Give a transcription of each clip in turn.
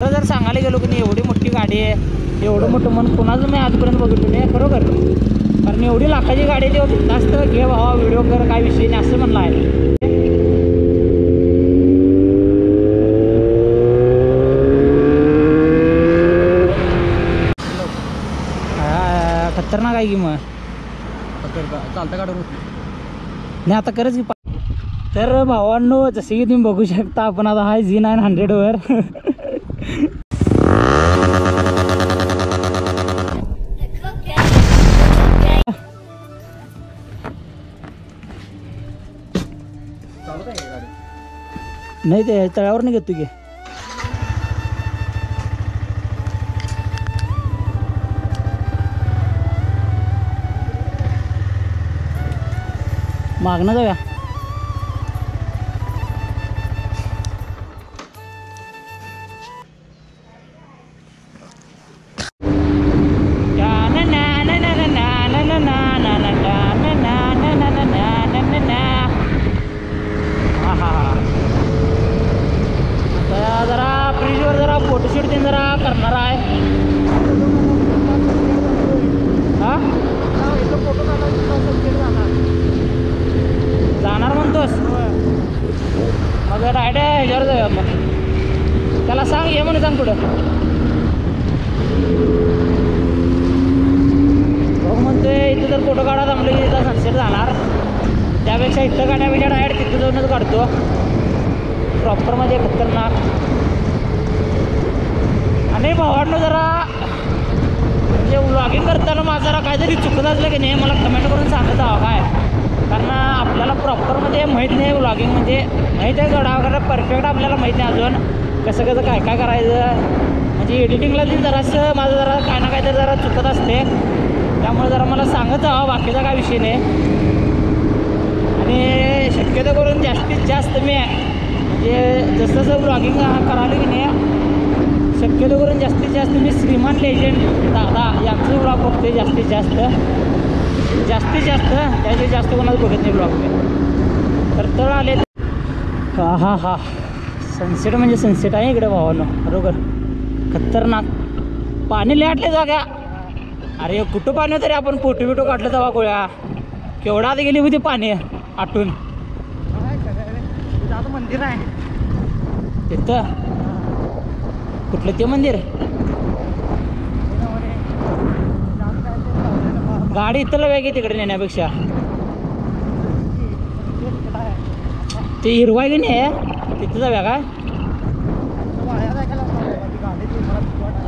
जर सांगायला गेलो की नाही एवढी मोठी गाडी आहे, एवढं मोठं मन कोणाचं मी आजपर्यंत बघितलं नाही खरोखर. कारण एवढी लाखाची गाडी आहे तेव्हा जास्त घे भावा व्हिडिओ कर, काय विषय नाही असं म्हणलं आहे. खतरनाक आहे की मग चालतं गाडीवर नाही आता खरंच की. तर भावांनो जसे की तुम्ही बघू शकता आपण आता हाय Z900 वर. नाही ते तळ्यावर नाही घेतो की मागणं जाऊया. जरा फ्रीजवर जरा फोटोशूट ते जरा करणार आहे. हा फोटो जाणार म्हणतोस मग रायडे ह्याच्यावर जाऊया. मग त्याला सांग ये म्हणून सांग पुढं बघ म्हणतोय. इथं जर फोटो काढा जमलं की इथं सनसेट जाणार, त्यापेक्षा इथं काढण्यापेक्षा डायरेक्ट तिथं जाऊनच काढतो प्रॉपरमध्ये खतरनाक. आणि भावांनो जरा म्हणजे व्लॉगिंग करताना माझं जरा काहीतरी चुकत असलं की नाही मला कमेंट करून सांगत हवं काय. कारण आपल्याला प्रॉपरमध्ये माहीत नाही व्लॉगिंग म्हणजे माहीत आहे गडा वगैरे परफेक्ट आपल्याला माहीत नाही अजून कसं कसं काय काय करायचं. म्हणजे एडिटिंगला ती जरासं माझं जरा काय ना काहीतरी जरा चुकत असते, त्यामुळे जरा मला सांगत हवं, बाकीचा काय विषय नाही. आणि शक्यतो करून जास्तीत जास्त मी म्हणजे जसं जसं ब्लॉगिंग करायला की नाही शक्यतो करून जास्तीत जास्त मी श्रीमान लेजेंड दादा यांचं ब्लॉग बघते जास्तीत जास्त त्याचे जास्त कोणाच बघत नाही ब्लॉग मी. तर तळ आले हा हा हा सनसेट म्हणजे सनसेट आहे इकडे भावानं बरोबर खतरनाक. पाणी लेटले जाग्या. अरे कुठं पाणी तरी आपण फोटो बिटो काढलं तेव्हा गोळ्या केवढा आधी गेली होती पाणी आटून. मंदिर आहे तिथं कुठलं ते मंदिर. गाडी इथं वेगळी तिकडे नेण्यापेक्षा ते हिरवाय की नाही तिथं जाऊया काय.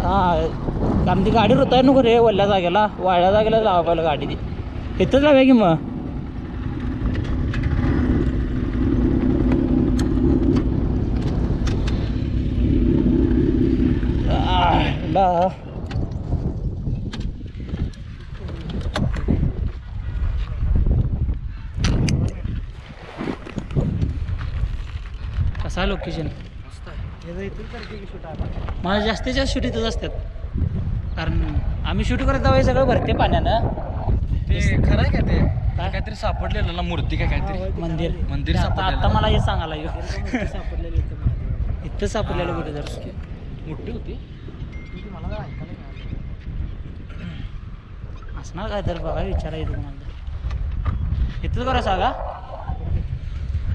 हां कारण ती गाडी रुताय नको रे वल्ल्या जागेला, वाळ्या जागेला लावा पाहिलं गाडी ती तिथंच जाऊया की मग. कसं आहे लोकेशन. मला जास्तीत जास्त शूट इथंच असतात कारण आम्ही शूट करत जाऊ हे सगळं भरते पाण्यानं. ते खरं आहे का ते काहीतरी सापडलेलं ना मूर्ती काय काहीतरी मंदिर आता मला हे सांगायला इथं सापडलेलं कुठे जर मोठी होती असणार काय तर बघा विचारायचं तुम्हाला इथंच करा सांगा.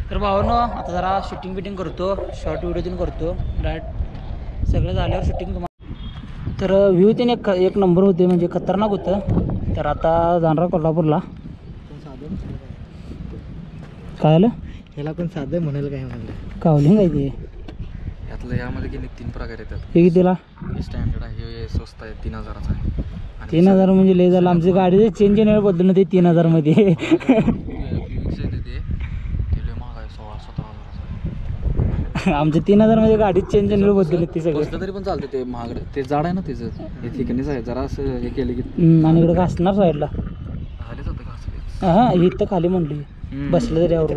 तर भावांनो आता जरा शूटिंग बिटिंग करतो, शॉर्ट व्हिडिओ तीन करतो डायरेक्ट सगळं झाल्यावर शूटिंग तुम्हाला. तर व्ह्यू तीन एक नंबर होते म्हणजे खतरनाक होतं. तर आता जाणार कोल्हापूरला. काय आलं ह्याला पण साधं म्हणाल काय म्हणलं कावलिंग आहे ते यातलं. यामध्ये गेले 3 प्रकार येतात. हे कितीला. स्टँडर्ड आहे हे स्वस्त आहे 3000चा आहे. 3000 म्हणजे लय झालं. आमची गाडीचं चेंज येणार बदलणं ते 3000 मध्ये. आमच्या 3000 मध्ये गाडीत चेंज येणार बदलले ते सगळं. तरी पण चालतं ते महागडं ते जाड आहे ना त्याचं हे ठिकाणीच आहे जरा असं हे केलं की आणि इकडे घासणार साईडला. झालेच होतं घासले. हा इथं खाली म्हणली बसलं तरी यावर.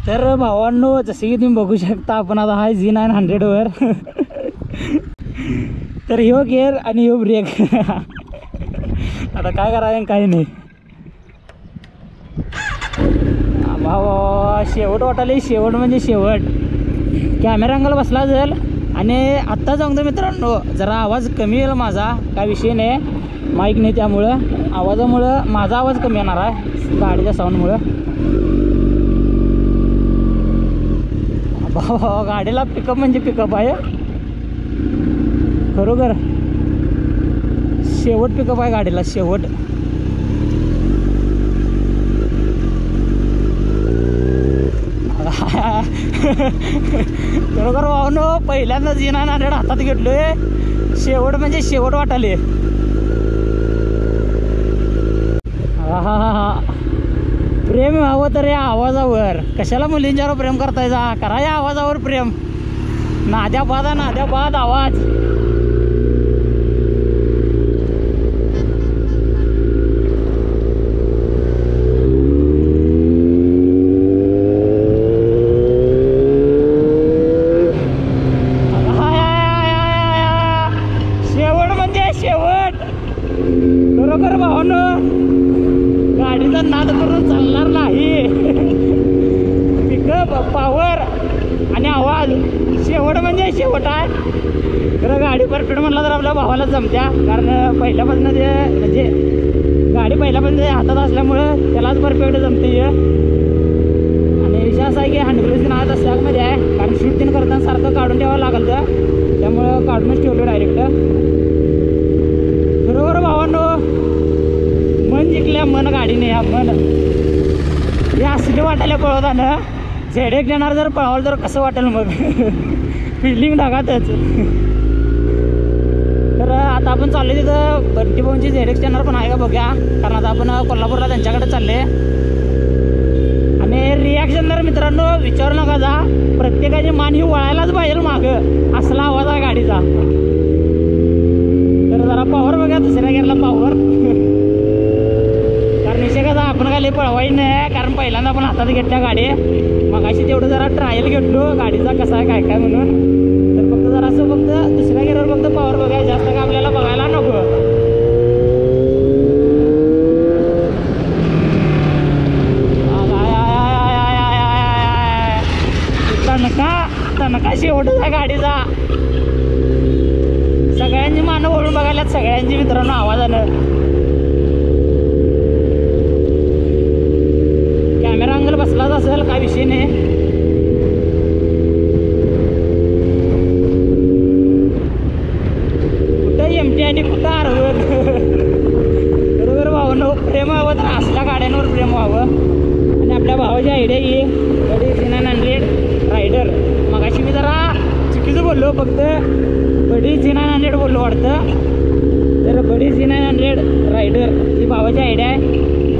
तर भावांनो जसे की तुम्ही बघू शकता आपण आता हाय Z900 वर. तर ह्यो गिअर आणि ह्यो ब्रेक. आता काय करायचं काही नाही. वा वा शेवट वाटायला शेवट म्हणजे शेवट. कॅमेरा अँगल बसला असेल आणि आत्ता सांगतो मित्रांनो जरा आवाज कमी येईल माझा, काय विषय नाही माईक नाही त्यामुळं आवाजामुळं माझा आवाज कमी येणार आहे गाडीच्या साऊंडमुळं. भाऊ गाडीला पिकअप म्हणजे पिकअप आहे खरोखर, शेवट पिकअप आहे गाडीला शेवट. खरोखर भावनो पहिल्यांदाच येणार नारळ हातात घेतलोय, शेवट म्हणजे शेवट वाटाले. हा हा हा प्रेम व्हावं तर या आवाजावर, कशाला मुलींच्यावर प्रेम करतायचा, करा या आवाजावर प्रेम. नाद्या बाद आवाज. शेवट म्हणजे शेवट. बरोबर भावानो गाडीचा नाद करून चालणार नाही. पिकअप पॉवर आणि आवाज शेवट म्हणजे शेवट आहे. खरं गाडी परफेक्ट म्हणला तर आपल्या भावाला जमत्या, कारण पहिल्यापासून ते म्हणजे गाडी पहिल्यापासून हातात असल्यामुळं त्यालाच परफेक्ट जमते. आणि विषय असा आहे की 100% नाद स्टॉकमध्ये आहे, कारण शूट तीन करताना सारखं काढून ठेवावं लागलं तर त्यामुळं काढूनच ठेवलं डायरेक्ट. बरोबर भावांनो मन जिंकल्या मन गाडीने, ह्या मन हे असले वाटायला पळवताना झेडेक देणार जर पळवलं तर कसं वाटेल मग. फिल्डिंग ढगातच. तर आता आपण चाललो तिथं बंटी भाऊंची झेडेक चॅनल पण आहे का बघूया, कारण आता आपण कोल्हापूरला त्यांच्याकडे चालले. आणि रिॲक्शन तर मित्रांनो विचारू नका जा, प्रत्येकाची मान ही वळायलाच पाहिजे मागं, असला आवाज आहे गाडीचा. तर जरा पॉवर बघा दुसऱ्या गेरला पॉवर. कारण विषय कसा आपण काय पळवाई नाही, कारण पहिल्यांदा आपण हातात घेतल्या गाडी, मग अशी तेवढं जरा ट्रायल घेतलो गाडीचा कसा आहे काय काय म्हणून. तर फक्त जरा असं फक्त दुसऱ्या गेरवर फक्त पॉवर बघायला, जास्त काय आपल्याला बघायला नको. तणका शेवटच आहे गाडीचा. सगळ्यांची मानं वळून बघायला, सगळ्यांची मित्रांनो आवाजानं. कॅमेरा अँगल बसलाच असेल काय विषय नाही. कुठं एमटी आणि कुठं आरवत. बरोबर भावनो प्रेम व्हावं तर असल्या गाड्यांवर प्रेम व्हावं. आणि आपल्या भावाची आयडिया ही बडी 900 रायडर. मग अशी मी जरा चुकीचं बोललो, फक्त बडी 900 बोललो वाटतं. तर बडी 900 रायडर ही भावाची आयडिया आहे.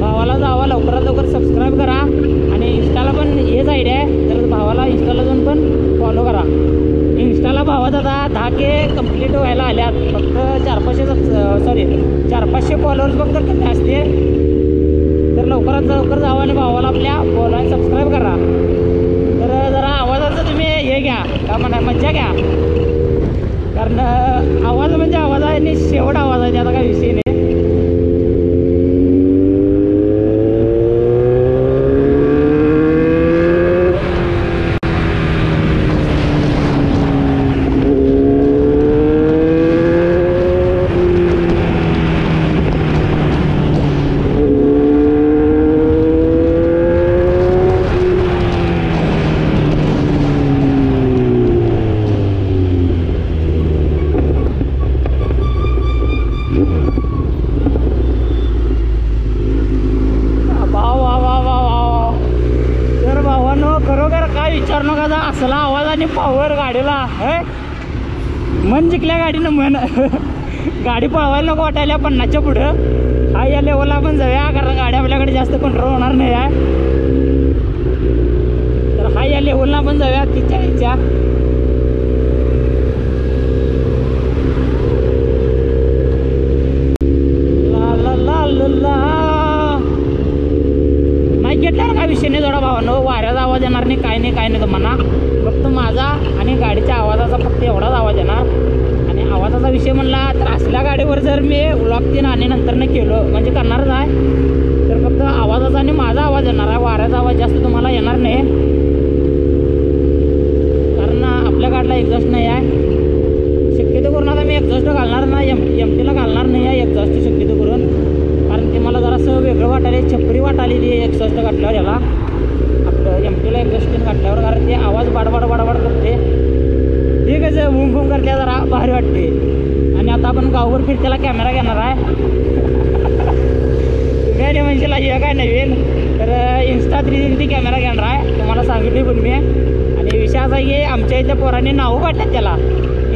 भावाला जावा लवकरात लवकर सबस्क्राईब करा आणि इंस्टाला पण हेच आयडिया आहे, तर भावाला इंस्टाला जाऊन पण फॉलो करा. इंस्टाला भावात आता 10K कंप्लीट व्हायला आल्यात, फक्त 400-500 फॉलोअर्स फक्त कमी असते. तर लवकरात लवकर जावा आणि भावाला आपल्या फॉलो आणि सबस्क्राईब करा. तर जरा आवाजाचं तुम्ही हे घ्या का म्हणा, मज्जा घ्या, कारण आवाज म्हणजे आवाज आहे आणि शेवट आवाज आहे, त्याचा काही विषय नाही. असला आवाज आणि पॉवर गाडीला मन जिंकल्या गाडीनं मन. गाडी पळवायला नको वाटायला 50च्या पुढं. हा या लेवलला आपण जाऊया, कारण गाडी आपल्याकडे जास्त कंट्रोल होणार नाही आहे. तर हा या लेवलला आपण जाऊया 40च्या. नाही घेतल्यावर काय विषय नाही, थोडा भावानो वाऱ्याचा आवाज येणार नाही, काय नाही तुम्हाला. फक्त माझा आणि गाडीच्या आवाजाचा फक्त एवढाच आवाज येणार. आणि आवाजाचा विषय म्हणला तर असल्या गाडीवर जर मी व्लॉग 3 आणि नंतरनं केलो म्हणजे करणारच आहे, तर फक्त आवाजाचा आणि माझा आवाज येणार आहे, वाऱ्याचा आवाज जास्त तुम्हाला येणार नाही, कारण आपल्या गाडीला एक्झॉस्ट नाही आहे. शक्यतो करून आता मी एक्झॉस्ट घालणार नाही, एम टीला घालणार नाही आहे एक्झॉस्ट शक्यतो करून, कारण ते मला जरासं वेगळं वाटायला, छपरी वाटाली ती एक्झॉस्ट घातल्यावर याला, आपलं एम टीला एक्झॉस्ट घातल्यावर, कारण ते आवाज बाडबाड करते, ठीक आहे बूम बूम करते, जरा भारी वाटते. आणि आता आपण गावभर फिरतेला कॅमेरा घेणार आहे. तुम्ही म्हणजे हे काय नवीन तर Insta 360 कॅमेरा घेणार आहे, तुम्हाला सांगितली पण मी. आणि विषय असा आहे की आमच्या इथल्या पोरांनी नावं पाडतात त्याला,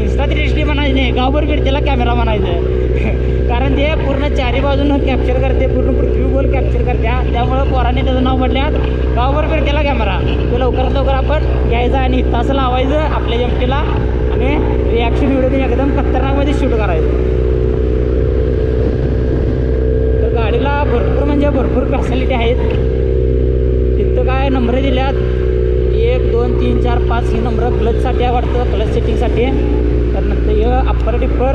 Insta 360 म्हणायचं नाही, गावभर फिरतेला कॅमेरा म्हणायचं, कारण ते पूर्ण चारी बाजूनं कॅप्चर करते, पूर्ण पृथ्वी गोल कॅप्चर करत्या, त्यामुळं पोरांनी त्याचं नाव पडल्यात गावभर फिरतेला कॅमेरा. तो लवकरात लवकर आपण घ्यायचा आणि तास लावायचं आपल्या एमटीला आणि रिॲक्शन व्हिडिओ एकदम खतरनाकमध्ये शूट करायचं. तर गाडीला भरपूर म्हणजे भरपूर फॅसिलिटी आहेत. तिथं काय नंबर दिल्यात 1 2 3 4 5 ही नंबरं क्लचसाठी आहे वाटतं, क्लच सेटिंगसाठी. तर नंतर हे अप्पर टिप्पर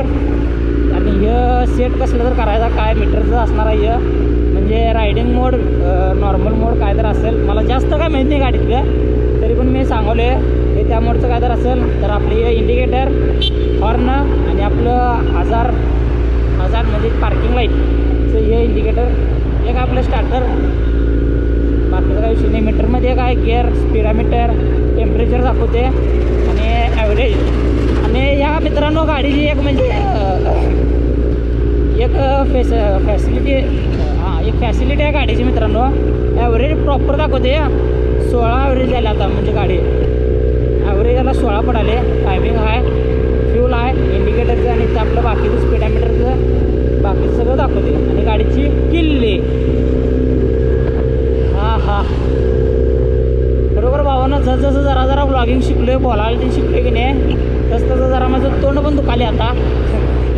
आणि हे सेट कसलं तर करायचा, काय मीटरचं असणार आहे हे, म्हणजे रायडिंग मोड, नॉर्मल मोड काय तर असेल, मला जास्त काय माहीत नाही गाडीतलं, तरी पण मी सांगवले हे त्या मोडचं काय तर असेल. तर आपले हे इंडिकेटर, हॉर्न आणि आपलं हजार म्हणजे पार्किंग लाईटचं हे इंडिकेटर, एक आपलं स्टार्टर, बाकीचं काही विषय नाही. मीटरमध्ये काय गिअर, स्पीडामीटर, टेम्परेचर दाखवते आणि ॲव्हरेज. आणि या मित्रांनो गाडीची एक म्हणजे एक फॅसिलिटी, एक फॅसिलिटी आहे गाडीची मित्रांनो, ॲव्हरेज प्रॉपर दाखवते. 16 ॲव्हरेज आले आता, म्हणजे गाडी ॲव्हरेजला 16 पडाले. टायमिंग आहे, फ्यूल आहे, इंडिकेटरचं आणि ते आपलं बाकीचं स्पीडामीटरचं बाकीचं सगळं दाखवते. आणि गाडीची किल्ली, हा बरोबर भावानं, जसं जरा व्लॉगिंग शिकलो, बोलायला ते शिकलो की नाही, तसं जरा माझं तोंड पण दुखाले आता,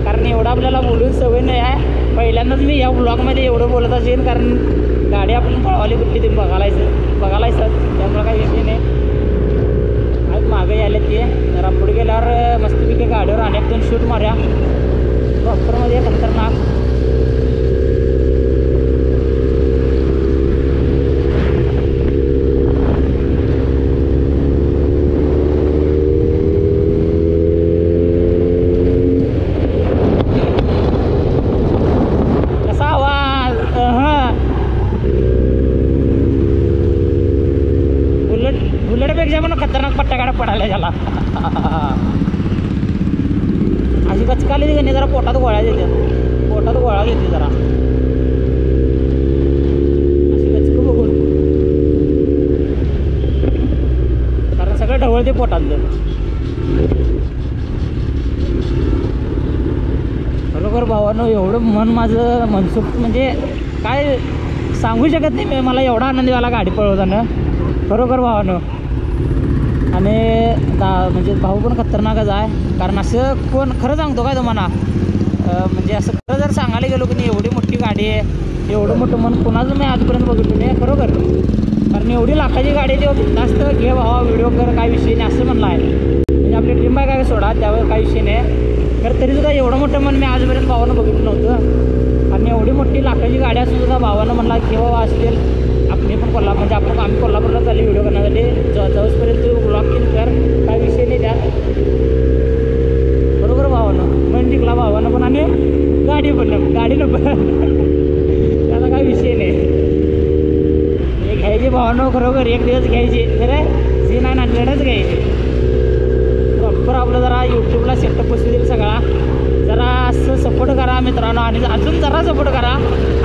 कारण एवढं आपल्याला बोलून सवय नाही आहे. पहिल्यांदाच मी या ब्लॉगमध्ये एवढं बोलत असेल, कारण गाडी आपण पळवाली कुठली ते बघायलायचं, त्यामुळं काही विषय नाही. आज मागे आले ते जरा पुढे गेल्यावर मस्तपैकी गाडीवर अनेक 2 शूट मार्या प्रॉपरमध्ये खतरनाक. बुलेटपेक्षा पण खतरनाक पट्ट्या गाड्या पडायला झाला. अशी गचकाली की नाही, जरा पोटात गोळ्या देते जरा अशी गचक बघून, कारण सगळं ढवळते पोटातलं. बरोबर भावानं, एवढं मन माझं मनसुख म्हणजे काय सांगू शकत नाही मी, मला एवढा आनंद झाला गाडी पळवताना खरोखर भावानं. आणि म्हणजे भाऊ पण खतरनाकच आहे, कारण असं कोण खरं सांगतो काय तुम्हाला, म्हणजे असं खरं जर सांगायला गेलो की नाही, एवढी मोठी गाडी आहे, एवढं मोठं मन कोणाचं मी आजपर्यंत बघितलं नाही खरोखर, कारण एवढी लाखाची गाडी आहे, ते जास्त घे भावा व्हिडिओ कर, काय विषय नाही असं म्हणलं आहे. म्हणजे आपली ड्रीम बाईक आहे सोडा, त्यावर काही विषय नाही, तर तरीसुद्धा एवढं मोठं मन मी आजपर्यंत भावानं बघितलं नव्हतं. आणि एवढी मोठी लाखाची गाडी असून सुद्धा भावानं म्हणला की बाबा असेल आपली पण म्हणजे आम्ही कोल्हापूरला चालली व्हिडिओ करण्यासाठी, जाऊसपर्यंत ब्लॉग केली कर, काय विषय नाही त्यात. बरोबर भावानं, मन जिंकला भावानं पण आणि गाडीनं पण त्याला काय विषय नाही. हे घ्यायची भावानं खरोखर एक दिवस घ्यायची, खरं C900च घ्यायची. प्रॉपर आपलं जरा यूट्यूबला सेटअप बसू सगळा, जरा असं सपोर्ट करा मित्रांनो, आणि अजून जरा सपोर्ट करा.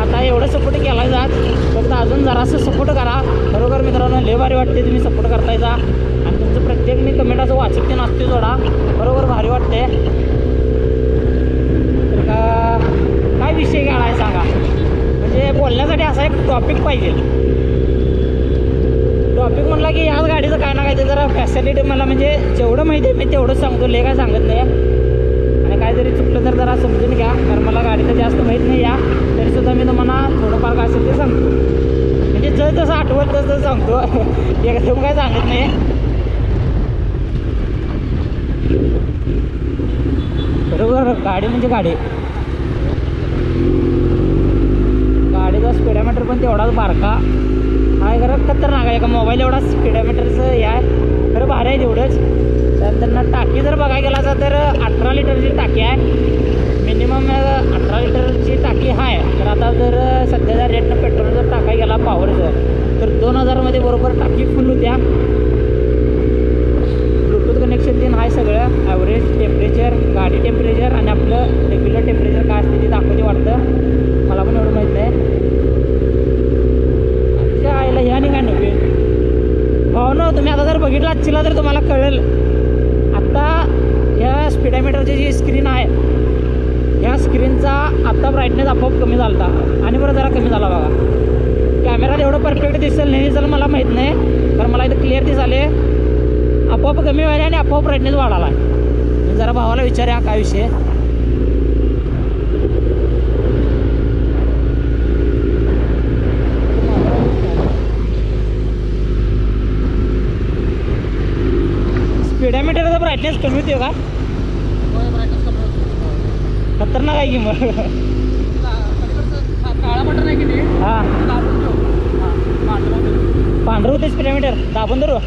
आता एवढं सपोर्ट केला जात, फक्त अजून जरासं सपोर्ट करा खरोखर मित्रांनो, लय भारी वाटते तुम्ही सपोर्ट करतायचा. आणि तुमचं प्रत्येक मी कमेंट असं वाचत ते नसते जोडा, बरोबर भारी वाटते. तर काय विषय काढा आहे सांगा, म्हणजे बोलण्यासाठी असा एक टॉपिक पाहिजे. टॉपिक म्हणला की याच गाडीचं काय ना काय ते जरा फॅसिलिटी मला म्हणजे जेवढं माहिती आहे मी तेवढंच सांगतो, लय काय सांगत नाही. आणि काय जरी चुकलं तर जरा समजून घ्या, कारण मला गाडीचं जास्त माहीत नाही या, तरीसुद्धा मी तुम्हाला थोडंफार काय असेल ते सांगतो, म्हणजे जसं आठवत तसं सांगतो, एकदम काय सांगत नाही. बरोबर, गाडी म्हणजे गाडीचा स्पीडामीटर पण एवढाच बारका आहे, खरं खतरनाक आहे. एका मोबाईल एवढा स्पीडोमीटरचं हे आहे, खरं भारी आहे तेवढंच. त्यानंतर टाकी जर बघायला गेला असता तर 18 लिटरची टाकी आहे, मिनिमम 18 लिटरची टाकी आहे. तर आता जर सध्याच्या रेटनं पेट्रोल जर टाकायला गेला पॉवरचं तर 2000मध्ये बरोबर टाकी फुल होत्या. ब्लूटूथ कनेक्शन तीन आहे सगळं. ॲव्हरेज टेम्परेचर, गाडी टेम्परेचर आणि आपलं रेग्युलर टेम्परेचर काय असते ते दाखवते वाटतं, मला पण एवढं माहीत नाही. त्या आईला ह्या नाही काय नव्हे भावना, तुम्ही आता जर बघितला आजचीला तर तुम्हाला कळेल. आत्ता ह्या स्पीडोमीटरची जी स्क्रीन आहे, ह्या स्क्रीनचा आत्ता ब्राईटनेस आपोआप कमी झाला होता आणि बरं जरा कमी झाला बघा. कॅमेरात एवढं परफेक्ट दिसेल नाही दिसेल मला माहीत नाही, कारण मला इथं क्लिअर दिसाले. आपोआप कमी व्हायला आणि आपोआप ब्राईटनेस वाढाला. मी जरा भावाला विचारूया काय विषय. स्पीडोमीटरचा ब्राईटनेस कमी होते का? खतरनाक आहे की मग. काळा बटन आहे की नाही, हां पांढरं पांढरं होते स्पीडोमीटर दाबून धरू.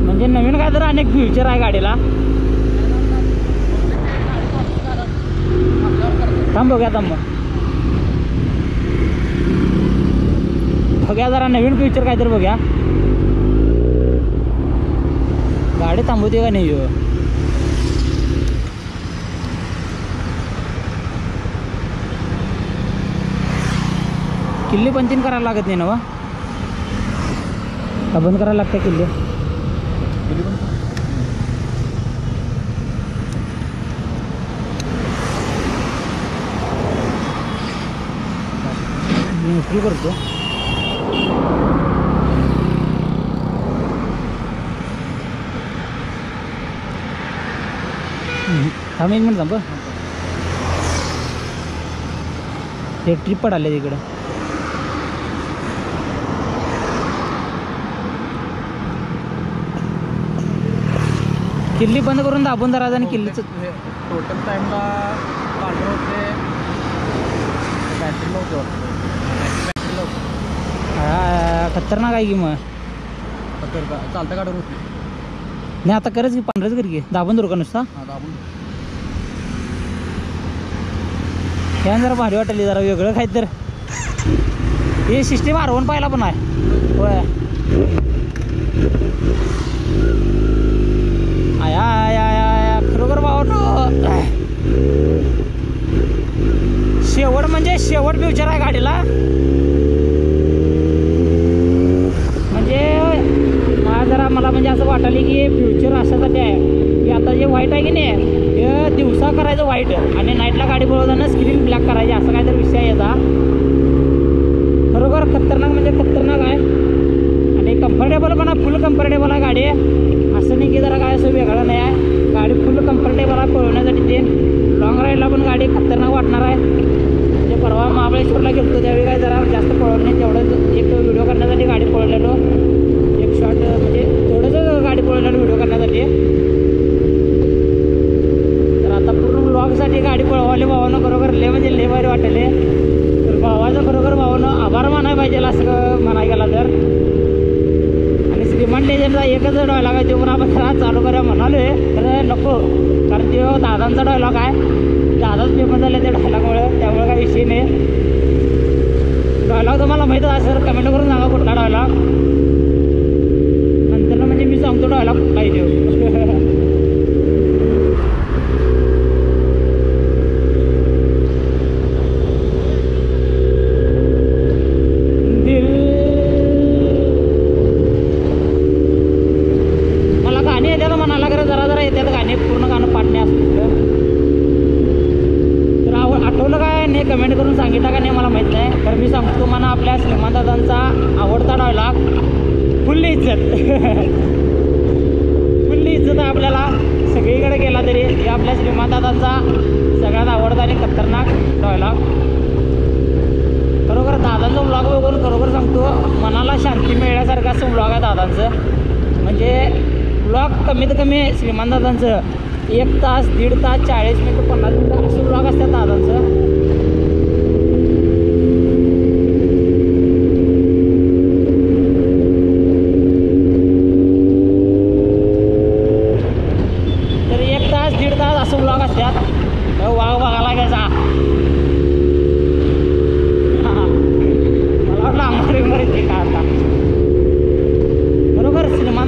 म्हणजे नवीन काय तर अनेक फ्युचर आहे गाडीला. थांब बघूया, थांब बघूया जरा नवीन फ्युचर काय तर बघूया. गाडी थांबवते का नाही हो. किल्ली पंचीन करायला लागत नाही ना वा, का बंद करायला लागतं किल्ली? मी करतो. थांब एक मिनिट थांब. ते ट्रिप पडाले तिकडं. किल्ली बंद करून दाबून धरायचं आणि किल्लीचं टोटल टाईमला पांढरं होते, बॅटरी लावतो. खतरनाक आहे की मग. चालतं गाडीवर होती नाही आता करच की पांढरच कर की दाबून धरू का नुसता. हां दाबून ह्या जरा भारी वाटली, जरा वेगळं काय तर. हे सिस्टीम R1 पाहिला पण आहे होय. आया खरोखर भावा शेवट म्हणजे शेवट फ्युचर आहे गाडीला. म्हणजे मला म्हणजे असं वाटायला की फ्युचर अशासाठी आहे की आता जे वाईट आहे की नाही हे दिवसा करायचं वाईट आणि नाईटला गाडी पळवताना स्क्रीन ब्लॅक करायची, असं काय तर विषय आहे याचा. खरोखर खतरनाक म्हणजे खतरनाक आहे आणि कम्फर्टेबल पण आहे, फुल कम्फर्टेबल आहे गाडी. असं नाही की जरा काय असं वेगळं नाही आहे, गाडी फुल कम्फर्टेबल आहे पळवण्यासाठी. ते लॉंग राईडला पण गाडी खतरनाक वाटणार आहे. म्हणजे परवा महाबळेश्वरला गेलो त्यावेळी काय जरा जास्त पळवलं नाही, तेवढंच एक व्हिडिओ करण्यासाठी गाडी पळवलेलो, एक शॉर्ट म्हणजे तेवढंच गाडी पळवलेलो व्हिडिओ करण्यासाठी. तर आता पूर्ण ब्लॉगसाठी गाडी पळवाले भावानं खरोखर लय म्हणजे लय भारी वाटले. तर भावाचं खरोखर भावानं आभार मानायला पाहिजे असं म्हणायला गेला तर. आणि श्रीमंत लेजंडचा एकच डायलॉग आहे, तो पण आपण खरा चालू करूया म्हणालोय तर नको, कारण तो दादांचा डायलॉग आहे. दादाच फेमस झाले त्या डायलॉगमुळे, त्यामुळे काही विषय नाही. डायलॉग तुम्हाला माहीतच असेल, कमेंट करून सांगा कुठला डायलॉग. नंतर म्हणजे मी सांगतो डायलॉग कुठला येतो. मला गाणी येतात म्हणाला खरं, जरा जरा येतात गाणी, पूर्ण गाणं पाडणे असतं. तर आठवलं काय नाही कमेंट करून सांगितलं का नाही मला माहीत नाही. तर मी सांगतो तुम्हाला आपल्या श्रीमंतदादांचा आवडता डायलॉग, फुल्ली इज्जत. फुल्ली इज्जत आहे आपल्याला सगळीकडे गेला तरी. हे आपल्या श्रीमंतदादांचा सगळ्यात आवडता आणि खतरनाक डायलॉग. खरोखर दादांचा व्लॉग बघून खरोखर सांगतो मनाला शांती मिळण्यासारखं असं व्लॉग आहे दादांचं. म्हणजे व्लॉग कमीत कमी श्रीमंतदादांचं 1 तास 1.5 तास 40 मिनिटं 50 मिनिटं असं व्लॉग असतात दादांचं.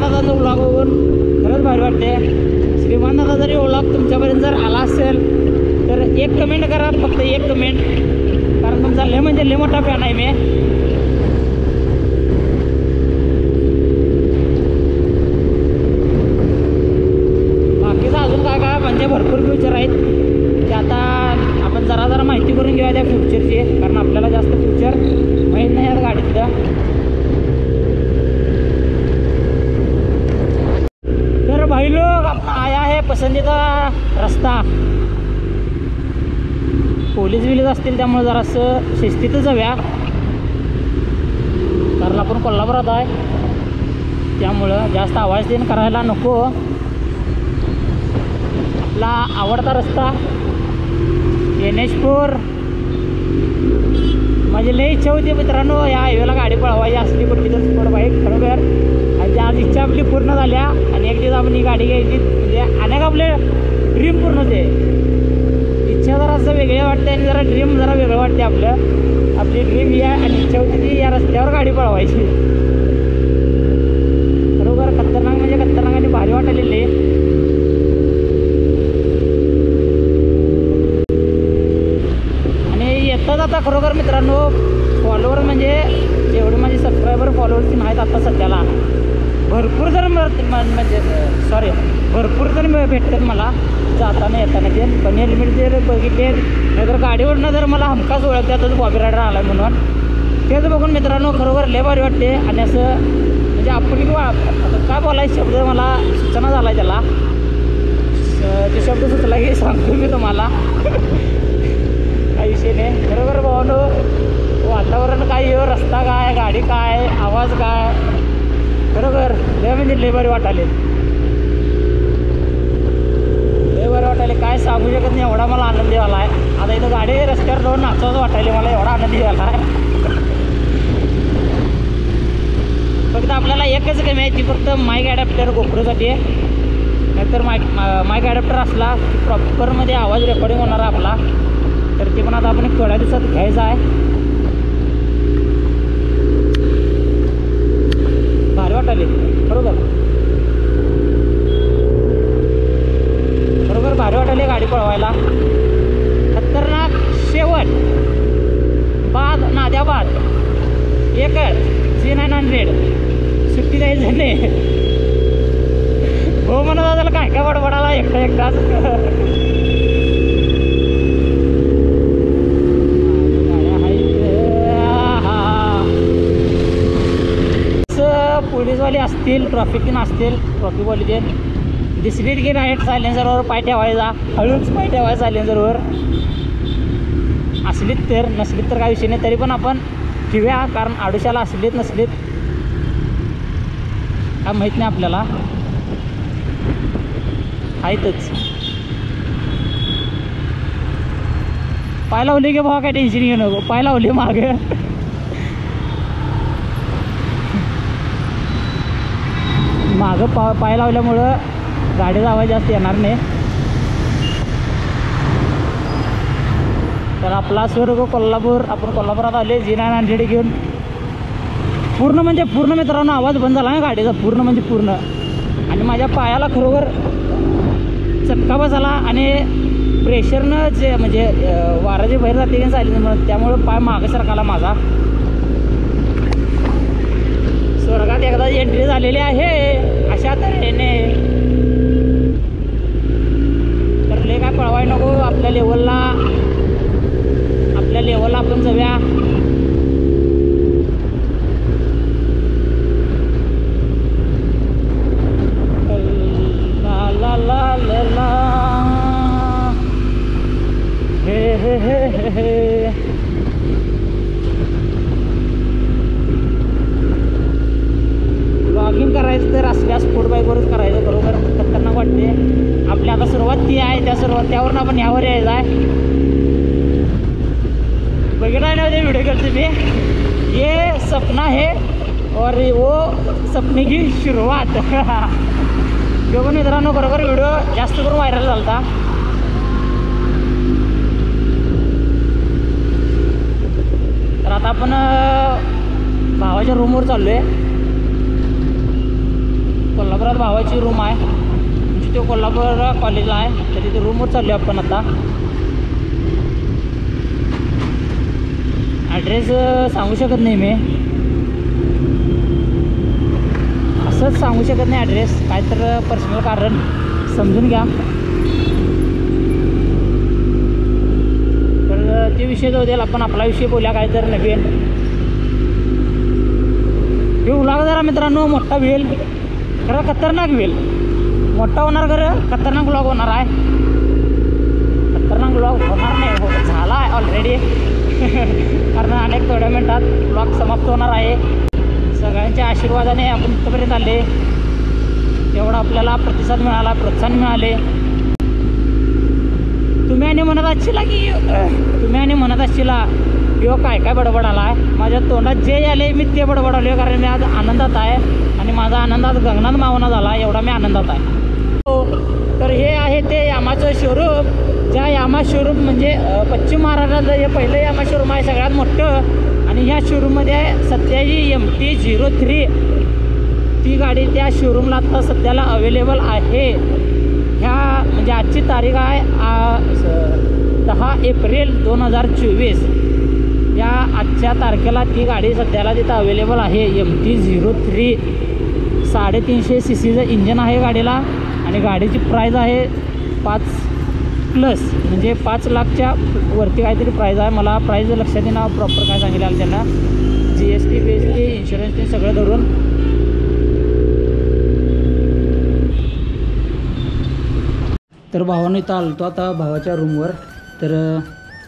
दादांचा व्लॉग बघून खरंच भारी वाटते. श्रीमान दादा जरी व्लॉग तुमच्यापर्यंत जर आला असेल तर एक कमेंट करा, फक्त एक कमेंट, कारण तुमचा लय म्हणजे लय मोठा फॅन आहे मी. बाकीचं अजून काय काय म्हणजे भरपूर फ्युचर आहेत ते आता आपण जरा माहिती करून घेऊया त्या फ्युचरची, कारण आपल्याला जास्त फ्युचर माहीत नाही यार गाडीतलं. तर भाई लोग अपना आया है पसंदीदा रस्ता. पोलीस बिलीस असतील त्यामुळे जरासं शिस्तीतच जाऊया, कारण आपण कोल्हापुरात आहे त्यामुळं जास्त आवाज देणं करायला नको. आपला आवडता रस्ता NH4. माझी लई इच्छा होती मित्रांनो या हायवेला गाडी पळवायची असली कुठली तर स्पोर्ट बाईक खरोखर, आणि आज इच्छा आपली पूर्ण झाल्या. आणि एक दिवस आपण ही गाडी घ्यायची म्हणजे अनेक आपले ड्रीम पूर्ण होते. इच्छा जरा असं वेगळे वाटते आणि जरा ड्रीम जरा वेगळं वाटते. आपली ड्रीम ही आहे आणि इच्छा होती ती या रस्त्यावर गाडी पळवायची. खरोखर खतरनाक म्हणजे खतरनाक आणि भारी वाटलेली. आता खरोखर मित्रांनो फॉलोवर म्हणजे जेवढे माझे सबस्क्रायबर फॉलोअर्स नाहीत आता सध्याला भरपूर जण म्हणजे भरपूर जण भेटतात मला जाताना येताना ते. पण हेल्मेट जर बघितले नाहीतर गाडीवरनं जर मला हमखास ओळखतातच बॉबी रायडर आला आहे म्हणून. तेच बघून मित्रांनो खरोखर लय भारी वाटते. आणि असं म्हणजे आपण आता काय बोलायचं शब्द मला सूचना झाला आहे त्याला, ते शब्द सुचला की सांगतो मी तुम्हाला. काही विषय नाही. खरोखर भावानो वातावरण काय हो, रस्ता काय, गाडी काय, आवाज काय, खरोखर लय म्हणजे लय भारी वाटाले. लय भारी वाटाले काय सांगू शकत नाही. एवढा मला आनंदी झाला आहे. आता इथं गाडी रस्त्यावर जाऊन नाचावंच वाटायला मला, एवढा आनंदी झाला आहे. फक्त आपल्याला एकच कमी आहे ती फक्त माईक ॲडॅप्टर गोप्रोसाठी. नाहीतर माईक ॲडॅप्टर असला की प्रॉपरमध्ये आवाज रेकॉर्डिंग होणार आहे आपला. तर ते पण आता आपण एक थोड्या दिवसात घ्यायचं आहे. भारी वाटायले बरोबर भारी वाटायले गाडी पळवायला. खतरनाक शेवट बाद नाद्या बाद एकच C900 सुट्टी जायचं नाही. हो म्हणा त्याला काय काय बडबडाला एकटाच. पोलीसवाले असतील, ट्रॉफिक असतील, ट्रॉफिकवाले ते दिसलीत की राईट सायलेन्सरवर पाय ठेवायचा, हळूच पाय ठेवायचा सायलेन्सरवर. असलीत तर नसलीत तर काही विषय नाही, तरी पण आपण ठेवूया, कारण आडुशाला असलीत नसलीत काय माहीत नाही आपल्याला. आहेतच पाय लावले की भावा काय टेन्शन घेऊ नको. पाय लावले मागे पाय लावल्यामुळं गाडीचा आवाज जास्त येणार नाही. तर आपला स्वर्ग कोल्हापूर, आपण कोल्हापुरात आले C900 घेऊन. पूर्ण म्हणजे पूर्ण मित्रांनो आवाज बंद झाला ना गाडीचा, पूर्ण म्हणजे पूर्ण. आणि माझ्या पायाला खरोखर चटका बसला आणि प्रेशरनं जे म्हणजे वाराचे बाहेर जाते की चालेल म्हणून, त्यामुळं पाय मागे सरकाला माझा. स्वर्गात एकदा एंट्री झालेली आहे अशा तऱ्हेने. तर ले काय पळवाय नको, आपल्या लेवलला आपण जाऊया. ला ला ला ला ला हे हे हे हे हे. ब्लॉगिंग करायचं तर असल्या स्पोर्ट बाईकवरच करायचं. बरोबर खतरनाक वाटते. आपली आता सुरुवात ती आहे, त्यावरून आपण यावर यायचं आहे. बघितला ना ते व्हिडिओ करते मी, ये सपना है और वो सपने की सुरुवात. जो पण मित्रांनो बरोबर व्हिडिओ जास्त करून व्हायरल झाला. तर आता आपण भावाच्या रूमवर चाललो आहे. सोबत भावाची रूम आहे. म्हणजे तो कोल्हापूर कॉलेजला आहे, तर तिथे रूमवर चाललो आपण आता. ॲड्रेस सांगू शकत नाही मी, असंच सांगू शकत नाही ॲड्रेस, काय तर पर्सनल कारण समजून घ्या. तर ते विषय जाऊ द्याल, आपण आपला विषय बोलूया काय तर नवीन. हे उलाग जरा मित्रांनो मोठा होईल, खरं खतरनाक होईल. मोठा होणार खरं खतरनाक ब्लॉग होणार आहे. खतरनाक ब्लॉग होणार नाही, झाला आहे ऑलरेडी. कारण अनेक थोड्या मिनटात ब्लॉग समाप्त होणार आहे. सगळ्यांच्या आशीर्वादाने आपण इथपर्यंत आले, तेवढा आपल्याला प्रतिसाद मिळाला, प्रोत्साहन मिळाले. तुम्ही आणि म्हणत असशीला किंवा काय काय बडबडाला आहे. माझ्या तोंडात जे आले मी ते बडबडालो, कारण मी आज आनंदात आहे आणि माझा आनंद आज गगनात मावना झाला, एवढा मी आनंदात आहे. तर हे आहे ते यामाचं शोरूम. ज्या यामा शोरूम म्हणजे पश्चिम महाराष्ट्रातलं हे पहिलं यामा शोरूम आहे, सगळ्यात मोठं. आणि ह्या शोरूममध्ये सध्याची MT-03 ती गाडी त्या शोरूमला आत्ता सध्याला अवेलेबल आहे. ह्या म्हणजे आजची तारीख आहे 10 एप्रिल 2024. या आजच्या तारखेला ती गाडी सध्याला तिथं अवेलेबल आहे. MT-03 350 CCचं इंजन आहे गाडीला आणि गाडीची प्राईज आहे 5+ म्हणजे 5 लाखच्या वरती काहीतरी प्राईज आहे. मला प्राईज लक्षात येणार प्रॉपर काय सांगितलं त्यांना, GST BST इन्शुरन्स ते सगळं धरून. तर भावानं इथं आलतो आता भावाच्या रूमवर. तर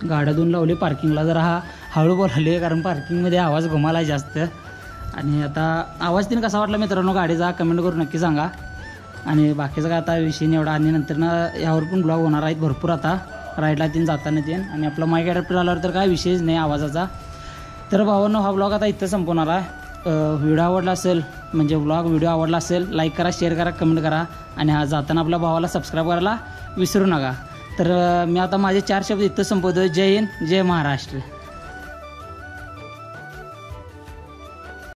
गाड्या दोन लावली पार्किंगला. जरा हळू बोलाले कारण पार्किंगमध्ये आवाज घुमाला जास्त. आणि आता आवाज तिने कसा वाटला मित्रांनो गाडीचा कमेंट करून नक्की सांगा. आणि बाकीचं काय आता विषय नाही एवढा. आणि नंतर ना यावर पण ब्लॉग होणार आहेत भरपूर आता राईडला तीन जाताना तीन. आणि आपला माईक ॲडॅप्टर आल्यावर तर काय विषयच नाही आवाजाचा. तर भावांनो हा ब्लॉग आता इथं संपवणार आहे. व्हिडिओ आवडला असेल म्हणजे व्हिडिओ आवडला असेल लाईक करा, शेअर करा, कमेंट करा. आणि हा जाताना आपल्या भावाला सबस्क्राईब करायला विसरू नका. तर मी आता माझे 4 शब्द इथं संपवतो. जय हिंद, जय महाराष्ट्र.